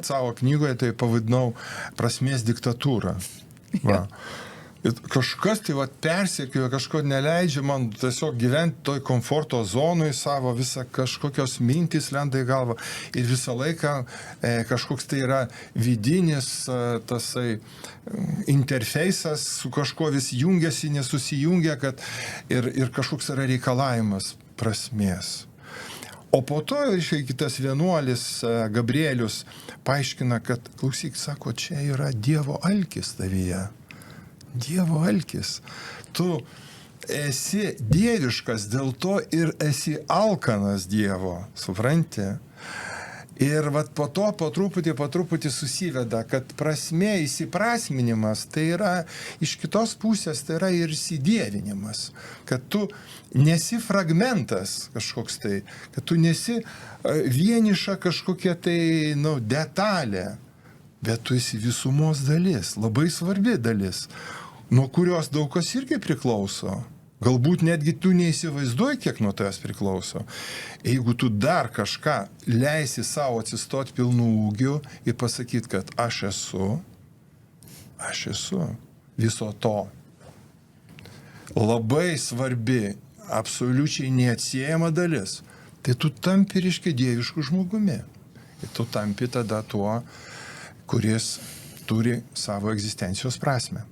savo knygoje tai pavadinau prasmės diktatūrą. Va. Ir kažkas tai persekioja, kažko neleidžia man tiesiog gyventi toj komforto zonui savo, visą kažkokios mintys lenda į galvą ir visą laiką kažkoks tai yra vidinis tasai interfeisas su kažkuo vis jungiasi, nesusijungia, kad ir kažkoks yra reikalavimas prasmės. O po to, kitas vienuolis Gabrielius paaiškina, kad, klausyk, sako, čia yra Dievo alkis tavyje. Dievo alkis. Tu esi dieviškas, dėl to ir esi alkanas Dievo, supranti? Ir po to po truputį susiveda, kad prasmė, įsiprasminimas, tai yra iš kitos pusės, tai yra ir įsidievinimas. Kad tu nesi fragmentas kažkoks tai, kad tu nesi vieniša kažkokia tai, detalė, bet tu esi visumos dalis, labai svarbi dalis, nuo kurios daug kas irgi priklauso. Galbūt netgi tu neįsivaizduoji, kiek nuo tavęs priklauso. Jeigu tu dar kažką leisi savo atsistoti pilnų ūgių ir pasakyti, kad aš esu viso to. Labai svarbi, absoliučiai neatsiejama dalis. Tai tu tampi, reiškia, dievišku žmogumi. Ir tu tampi tada tuo, kuris turi savo egzistencijos prasmę.